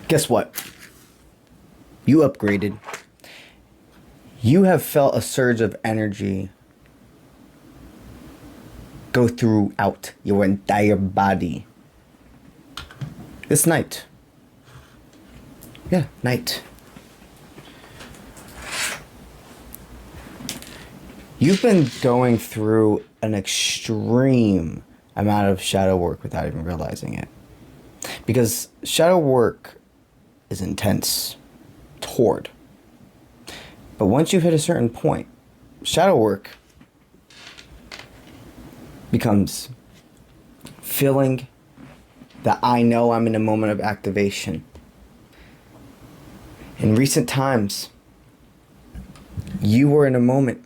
Guess what? You upgraded. You have felt a surge of energy go throughout your entire body. This night. Yeah, night. You've been going through an extreme amount of shadow work without even realizing it. Because shadow work is intense. Toward. But once you've hit a certain point, shadow work becomes feeling that I know I'm in a moment of activation. In recent times, you were in a moment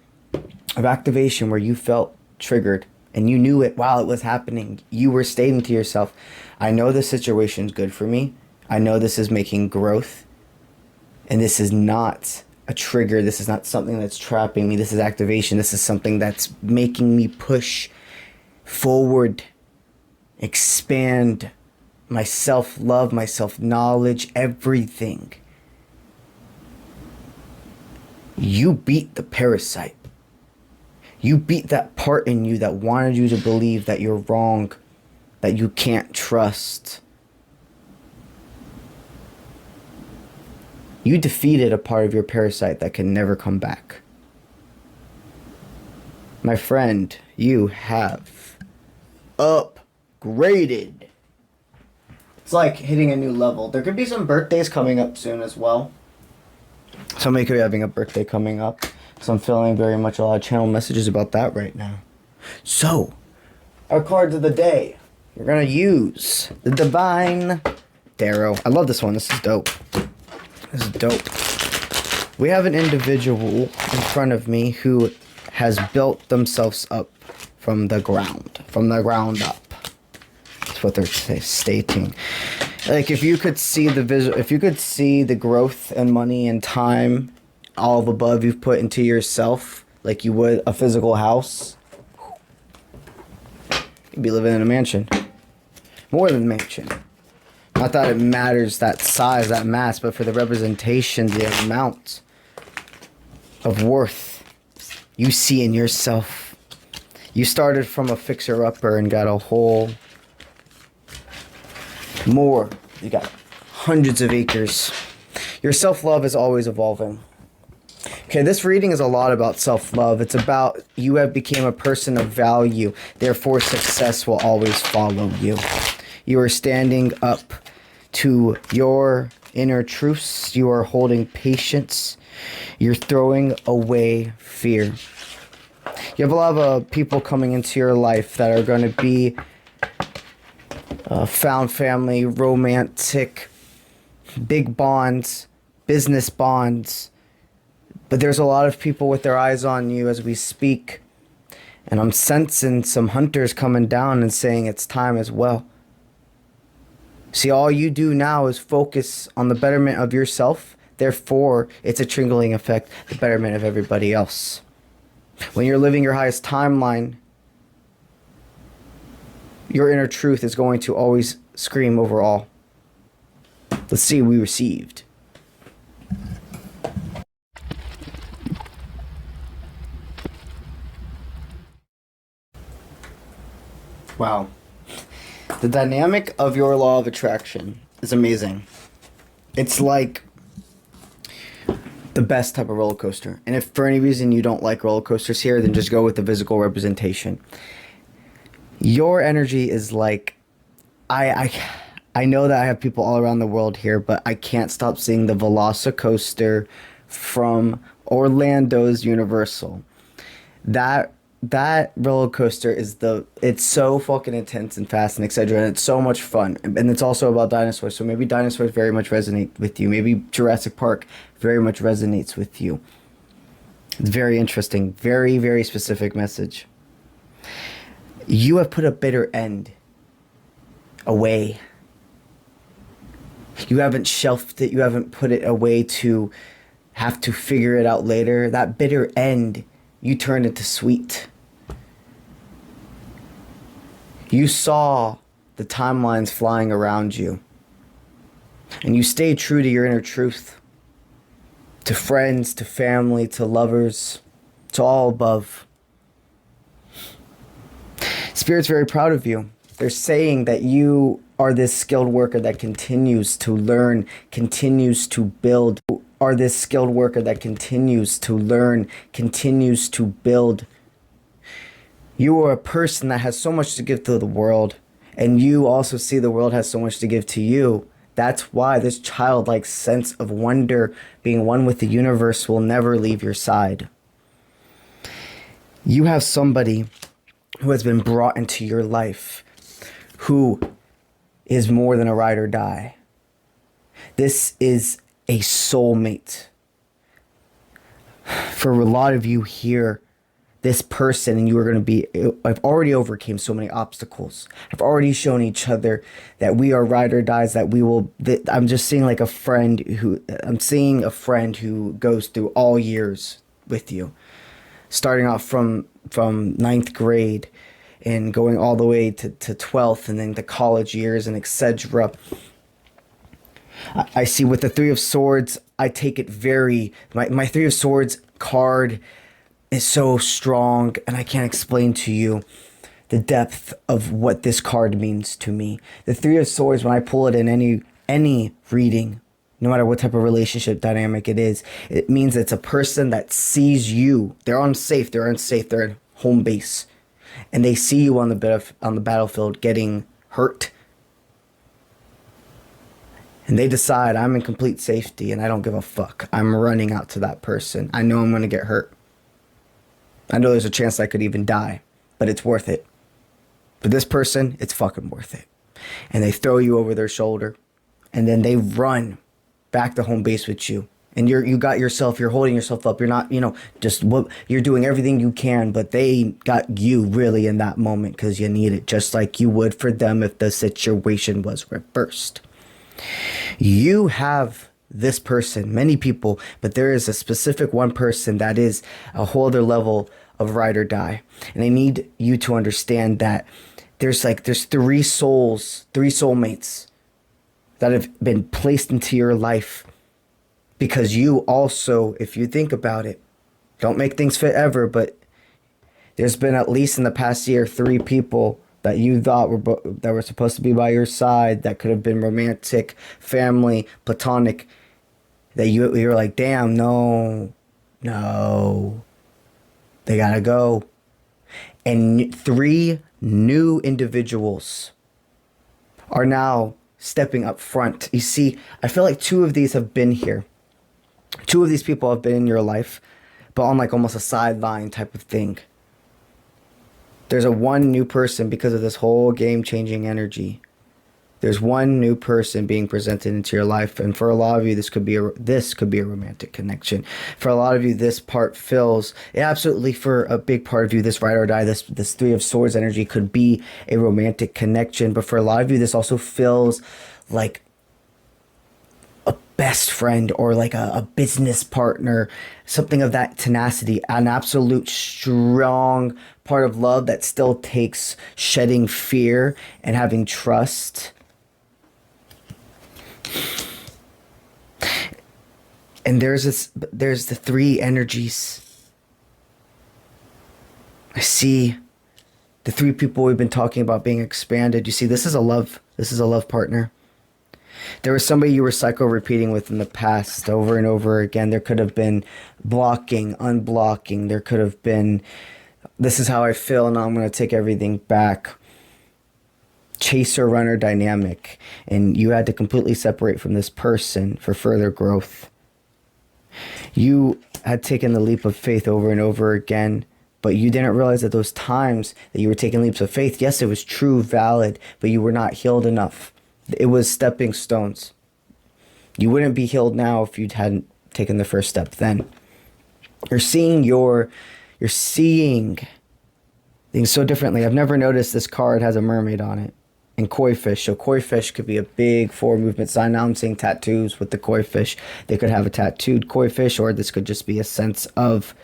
of activation where you felt triggered and you knew it while it was happening. You were stating to yourself, I know this situation's good for me. I know this is making growth. And this is not a trigger. This is not something that's trapping me. This is activation. This is something that's making me push forward, expand my self-love, my self-knowledge, everything. You beat the parasite. You beat that part in you that wanted you to believe that you're wrong, that you can't trust. You defeated a part of your parasite that can never come back. My friend, you have upgraded. It's like hitting a new level. There could be some birthdays coming up soon as well. Somebody could be having a birthday coming up. So I'm feeling very much a lot of channel messages about that right now. So, our cards of the day. We're going to use the Divine Tarot. I love this one. This is dope. This is dope. We have an individual in front of me who has built themselves up from the ground up. That's what they're stating. Like if you could see the growth and money and time, all of above you've put into yourself, like you would a physical house, you'd be living in a mansion. More than a mansion. Not that it matters that size, that mass, but for the representation, the amount of worth you see in yourself. You started from a fixer-upper and got a whole more. You got hundreds of acres. Your self-love is always evolving. Okay, this reading is a lot about self-love. It's about you have become a person of value. Therefore, success will always follow you. You are standing up to your inner truths. You are holding patience. You're throwing away fear. You have a lot of people coming into your life that are going to be found family, romantic, big bonds, business bonds. But there's a lot of people with their eyes on you as we speak. And I'm sensing some hunters coming down and saying it's time as well. See, all you do now is focus on the betterment of yourself. Therefore, it's a trickling effect, the betterment of everybody else. When you're living your highest timeline, your inner truth is going to always scream over all. Let's see what we received. Wow. The dynamic of your law of attraction is amazing. It's like the best type of roller coaster. And if for any reason you don't like roller coasters here, then just go with the physical representation. Your energy is like, I know that I have people all around the world here, but I can't stop seeing the Velocicoaster from Orlando's Universal. That roller coaster it's so fucking intense and fast and etc. And it's so much fun. And it's also about dinosaurs. So maybe dinosaurs very much resonate with you. Maybe Jurassic Park very much resonates with you. It's very interesting. Very, very specific message. You have put a bitter end away. You haven't shelved it. You haven't put it away to have to figure it out later. That bitter end, you turned into sweet. You saw the timelines flying around you. And you stay true to your inner truth. To friends, to family, to lovers, to all above. Spirit's very proud of you. They're saying that you are this skilled worker that continues to learn, continues to build. Are this skilled worker that continues to learn, continues to build. You are a person that has so much to give to the world, and you also see the world has so much to give to you. That's why this childlike sense of wonder, being one with the universe, will never leave your side. You have somebody who has been brought into your life who is more than a ride or die. This is a soulmate. For a lot of you here, this person and you are going to be, I've already overcame so many obstacles. I've already shown each other that we are ride or dies, that we will, I'm just seeing like I'm seeing a friend who goes through all years with you, starting off from ninth grade and going all the way to 12th and then the college years and etc. I see with the Three of Swords, I take it my Three of Swords card is so strong, and I can't explain to you the depth of what this card means to me. The Three of Swords, when I pull it in any reading, no matter what type of relationship dynamic it is, it means it's a person that sees you. They're unsafe, they're at home base, and they see you on the battlefield getting hurt. And they decide, I'm in complete safety and I don't give a fuck. I'm running out to that person. I know I'm going to get hurt. I know there's a chance I could even die, but it's worth it. For this person, it's fucking worth it. And they throw you over their shoulder, and then they run back to home base with you. And you're holding yourself up. You're not, you're doing everything you can, but they got you really in that moment because you need it, just like you would for them if the situation was reversed. You have this person, many people, but there is a specific one person that is a whole other level of ride or die. And I need you to understand that there's three soulmates that have been placed into your life, because you also, if you think about it, don't make things fit ever, but there's been at least in the past year 3 people that you thought were supposed to be by your side, that could have been romantic, family, platonic, that you were like, damn, no, they gotta go. And 3 new individuals are now stepping up front. You see, I feel like 2 of these have been here. 2 of these people have been in your life, but on like almost a sideline type of thing. There's a one new person because of this whole game-changing energy. There's one new person being presented into your life, and for a lot of you, this could be a romantic connection. For a lot of you, this part fills. Absolutely, for a big part of you, this ride or die, this Three of Swords energy could be a romantic connection. But for a lot of you, this also feels like a best friend or like a business partner, something of that tenacity, an absolute strong part of love that still takes shedding fear and having trust. And there's the 3 energies. I see the 3 people we've been talking about being expanded. You see, this is a love partner. There was somebody you were psycho-repeating with in the past over and over again. There could have been blocking, unblocking. There could have been, this is how I feel, now I'm going to take everything back. Chaser-runner dynamic. And you had to completely separate from this person for further growth. You had taken the leap of faith over and over again, but you didn't realize that those times that you were taking leaps of faith, yes, it was true, valid, but you were not healed enough. It was stepping stones. You wouldn't be healed now if you hadn't taken the first step then. You're seeing things so differently. I've never noticed this card has a mermaid on it. And koi fish. So koi fish could be a big 4 movement sign. Now I'm seeing tattoos with the koi fish. They could have a tattooed koi fish, or this could just be a sense of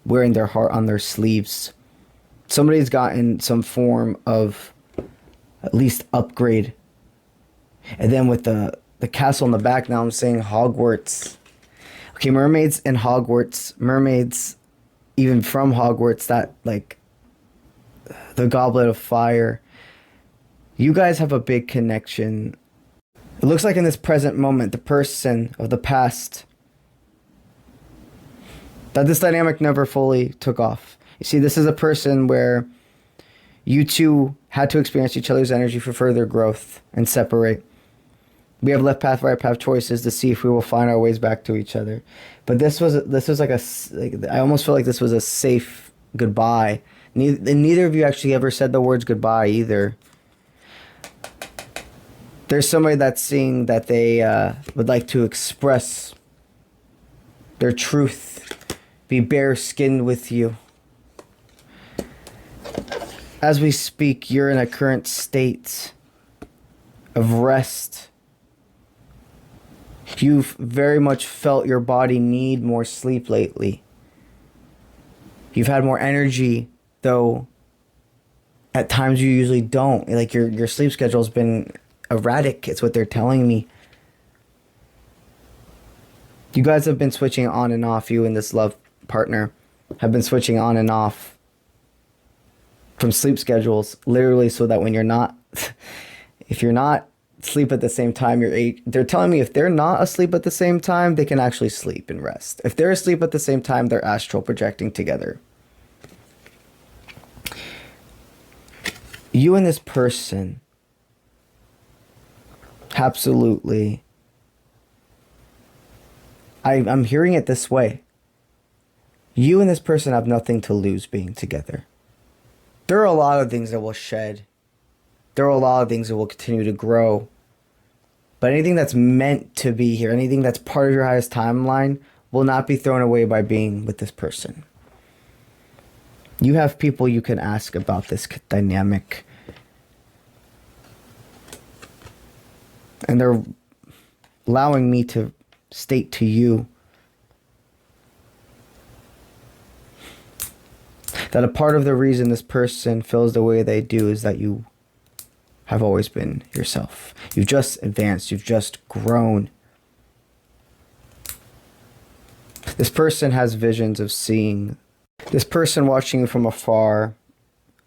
wearing their heart on their sleeves. Somebody's gotten some form of at least upgrade. And then with the the castle in the back. Now I'm saying Hogwarts. Okay, mermaids in Hogwarts. Mermaids even from Hogwarts, that, like, the Goblet of Fire. You guys have a big connection. It looks like in this present moment, the person of the past, that this dynamic never fully took off. You see, this is a person where you two had to experience each other's energy for further growth and separate. We have left path, right path choices to see if we will find our ways back to each other. But this was like I almost feel like this was a safe goodbye. Neither of you actually ever said the words goodbye either. There's somebody that's seeing that they would like to express their truth, be bare-skinned with you. As we speak, you're in a current state of rest. You've very much felt your body need more sleep lately. You've had more energy, though at times you usually don't. Like your sleep schedule's been erratic, it's what they're telling me. You guys have been switching on and off. You and this love partner have been switching on and off from sleep schedules, literally, so that when you're not, if you're not asleep at the same time, they're telling me if they're not asleep at the same time, they can actually sleep and rest. If they're asleep at the same time, they're astral projecting together. You and this person, absolutely, I'm hearing it this way. You and this person have nothing to lose being together. There are a lot of things that will shed. There are a lot of things that will continue to grow. But anything that's meant to be here, anything that's part of your highest timeline, will not be thrown away by being with this person. You have people you can ask about this dynamic. And they're allowing me to state to you that a part of the reason this person feels the way they do is that you have always been yourself. You've just advanced. You've just grown. This person has visions of seeing. This person watching you from afar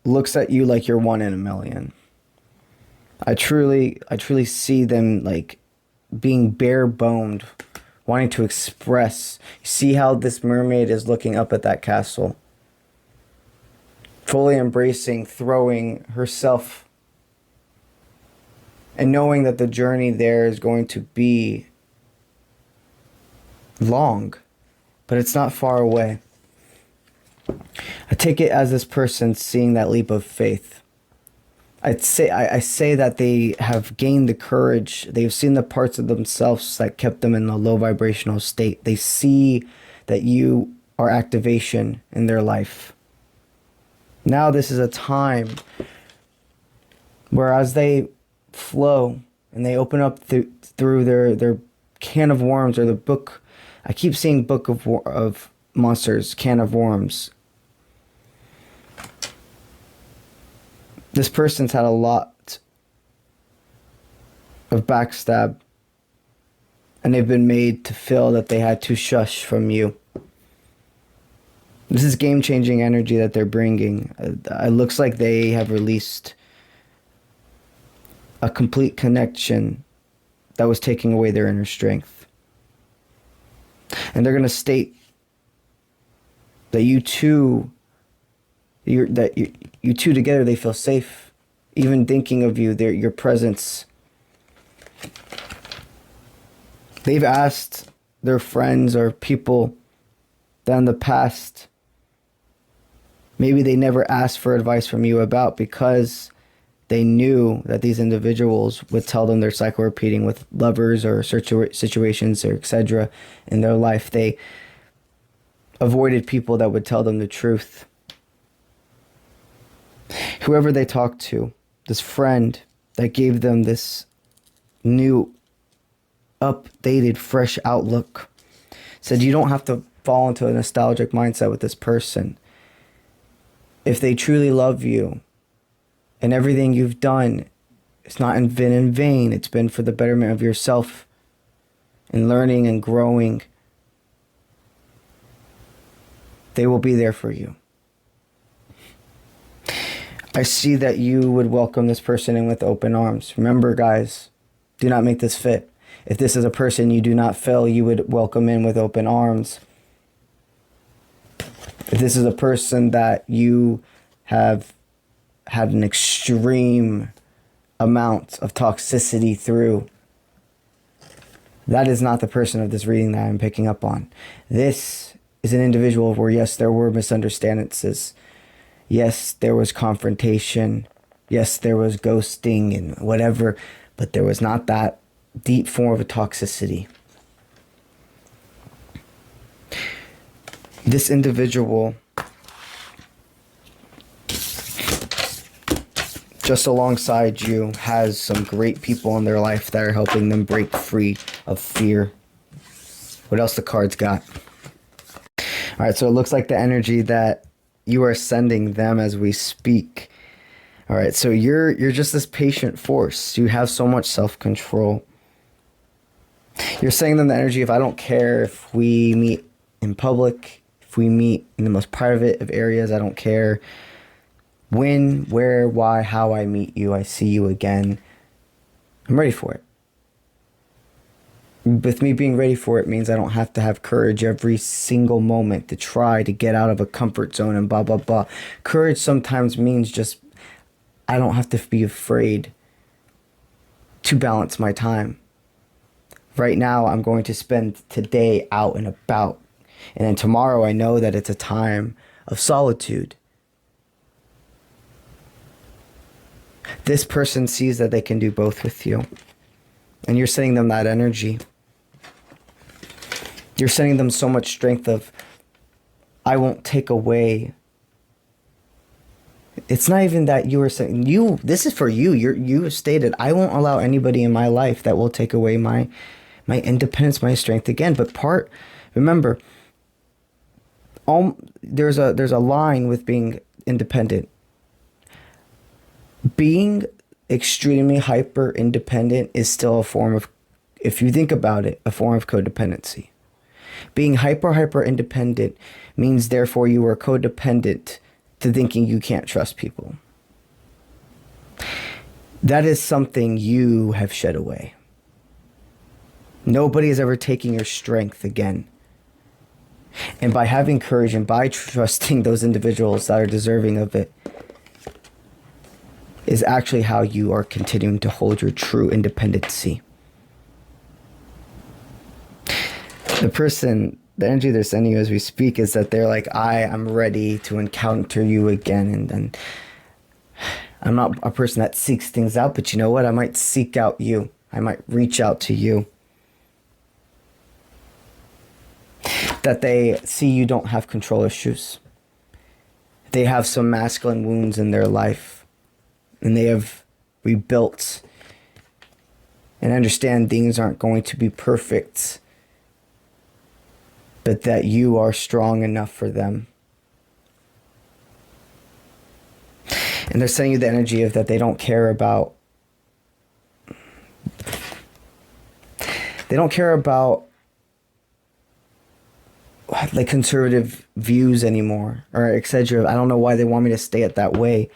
looks at you like you're one in a million. I truly see them like being bare-boned, wanting to express. See how this mermaid is looking up at that castle, fully embracing, throwing herself, and knowing that the journey there is going to be long, but it's not far away. I take it as this person seeing that leap of faith. I say that they have gained the courage. They've seen the parts of themselves that kept them in a low vibrational state. They see that you are activation in their life. Now this is a time where as they flow and they open up through their can of worms, or the book. I keep seeing book of monsters, can of worms. This person's had a lot of backstab, and they've been made to feel that they had to shush from you. This is game-changing energy that they're bringing. It looks like they have released a complete connection that was taking away their inner strength. And they're going to state that you two together, they feel safe. Even thinking of you, your presence. They've asked their friends or people that in the past maybe they never asked for advice from you about, because they knew that these individuals would tell them they're psycho-repeating with lovers or situations or etc. in their life. They avoided people that would tell them the truth. Whoever they talked to, this friend that gave them this new, updated, fresh outlook, said you don't have to fall into a nostalgic mindset with this person. If they truly love you and everything you've done It's not been in vain. It's been for the betterment of yourself and learning and growing. They will be there for you. I see that you would welcome this person in with open arms. Remember, guys, do not make this fit. If this is a person you do not feel, you would welcome in with open arms. If this is a person that you have had an extreme amount of toxicity through, that is not the person of this reading that I'm picking up on. This is an individual where, yes, there were misunderstandings. Yes, there was confrontation. Yes, there was ghosting and whatever, but there was not that deep form of a toxicity. This individual, just alongside you, has some great people in their life that are helping them break free of fear. What else the cards got? All right, so it looks like the energy that you are sending them as we speak. All right, so you're just this patient force. You have so much self-control. You're sending them the energy of, I don't care if we meet in public, if we meet in the most private of areas, I don't care when, where, why, how I meet you, I see you again. I'm ready for it. With me being ready for it means I don't have to have courage every single moment to try to get out of a comfort zone and blah, blah, blah. Courage sometimes means just I don't have to be afraid to balance my time. Right now, I'm going to spend today out and about. And then tomorrow, I know that it's a time of solitude. This person sees that they can do both with you. And you're sending them that energy. You're sending them so much strength of, I won't take away. It's not even that you are saying, this is for you. You have stated, I won't allow anybody in my life that will take away my independence, my strength again. But remember, there's a line with being independent. Being extremely hyper independent is still a form of, if you think about it, a form of codependency. Being hyper independent means therefore you are codependent to thinking you can't trust people. That is something you have shed away. Nobody is ever taking your strength again. And by having courage and by trusting those individuals that are deserving of it is actually how you are continuing to hold your true independency. The energy they're sending you as we speak is that they're like, I am ready to encounter you again. And then I'm not a person that seeks things out, but you know what? I might seek out you. I might reach out to you. That they see you don't have control issues. They have some masculine wounds in their life. And they have rebuilt. And understand things aren't going to be perfect. But that you are strong enough for them. And they're sending you the energy of that they don't care about. They don't care about like conservative views anymore, or etc. I don't know why they want me to stay it that way.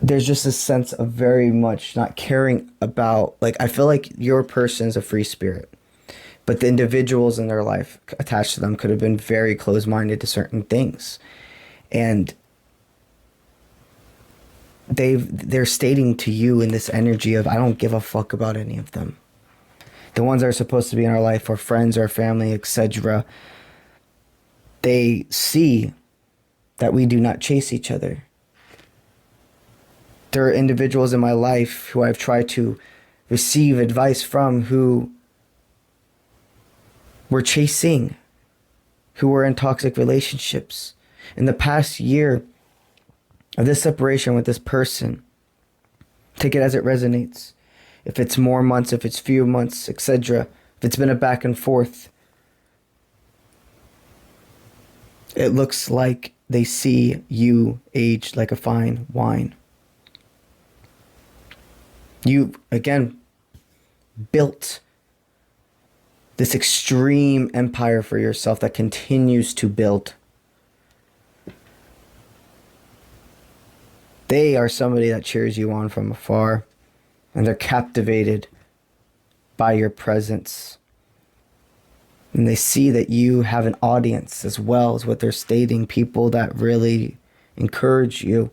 There's just a sense of very much not caring about, like, I feel like your person's a free spirit. But the individuals in their life attached to them could have been very closed-minded to certain things. And they're stating to you in this energy of, I don't give a fuck about any of them. The ones that are supposed to be in our life, our friends, our family, etc. They see that we do not chase each other. There are individuals in my life who I've tried to receive advice from who were chasing, who were in toxic relationships. In the past year of this separation with this person, take it as it resonates. If it's more months, if it's few months, etc. If it's been a back and forth, it looks like they see you age like a fine wine. You, again, built this extreme empire for yourself that continues to build. They are somebody that cheers you on from afar, and they're captivated by your presence. And they see that you have an audience as well as what they're stating, people that really encourage you.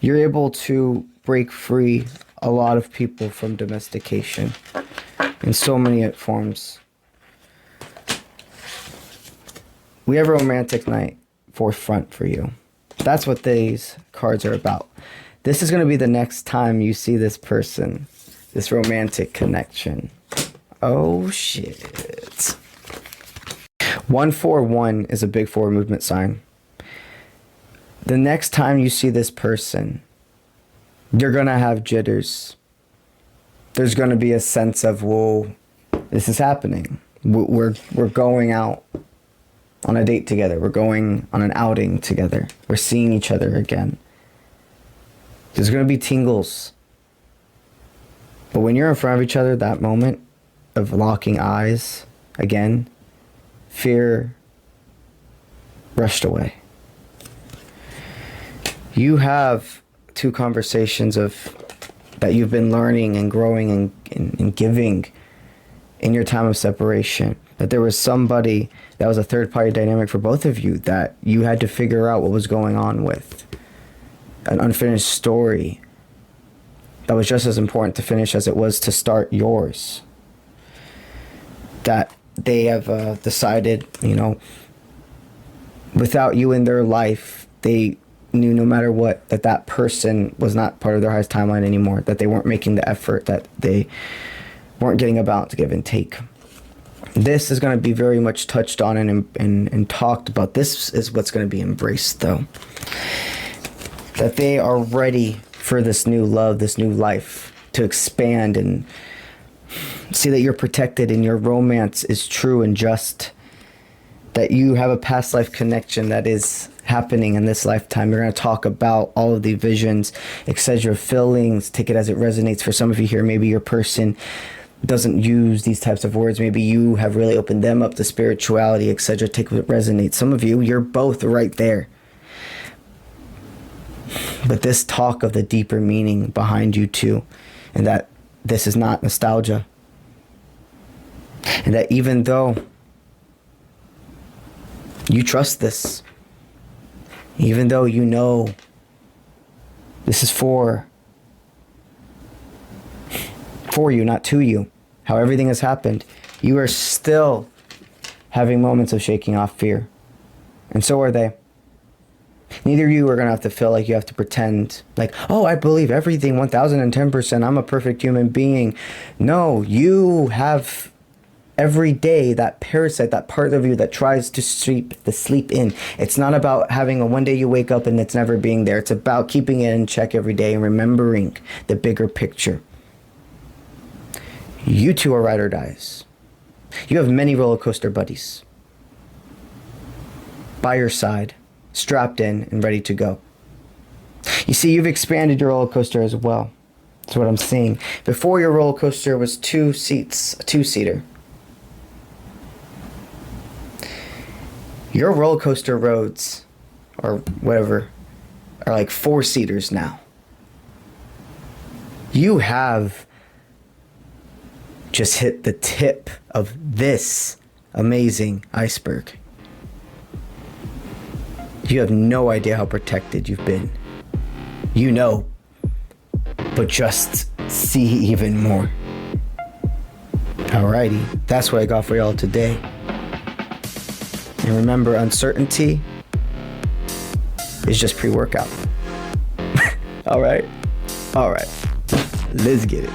You're able to break free a lot of people from domestication in so many forms. We have a romantic night forefront for you. That's what these cards are about. This is going to be the next time you see this person, this romantic connection. Oh, shit. 141 is a big forward movement sign. The next time you see this person, you're going to have jitters. There's going to be a sense of, whoa, this is happening. We're going out on a date together. We're going on an outing together. We're seeing each other again. There's going to be tingles. But when you're in front of each other, that moment of locking eyes, again, fear rushed away. You have 2 conversations that you've been learning and growing and giving in your time of separation. That there was somebody that was a third-party dynamic for both of you that you had to figure out what was going on with. An unfinished story that was just as important to finish as it was to start yours. That they have decided, without you in their life, they knew no matter what that person was not part of their highest timeline anymore, that they weren't making the effort, that they weren't getting a balance, give and take. This is going to be very much touched on and talked about. This is what's going to be embraced, though. That they are ready for this new love, this new life to expand and see that you're protected and your romance is true and just. That you have a past life connection that is happening in this lifetime. You're going to talk about all of the visions, etc., feelings, take it as it resonates. For some of you here, maybe your person doesn't use these types of words. Maybe you have really opened them up to spirituality, etc. Take what resonates. Some of you, you're both right there. But this talk of the deeper meaning behind you too, and that this is not nostalgia. And that even though you trust this, even though you know this is for you, not to you, how everything has happened, you are still having moments of shaking off fear. And so are they. Neither of you are going to have to feel like you have to pretend like, oh, I believe everything 1010%. I'm a perfect human being. No, you have every day that parasite, that part of you that tries to sleep in. It's not about having a one day you wake up and it's never being there. It's about keeping it in check every day and remembering the bigger picture. You two are ride or dies. You have many roller coaster buddies by your side, strapped in and ready to go. You see, you've expanded your roller coaster as well. That's what I'm seeing. Before, your roller coaster was 2 seats, a 2-seater. Your roller coaster roads, or whatever, are like 4-seaters now. You have just hit the tip of this amazing iceberg. You have no idea how protected you've been. You know, but just see even more. Alrighty, that's what I got for y'all today. And remember, uncertainty is just pre-workout. All right. Let's get it.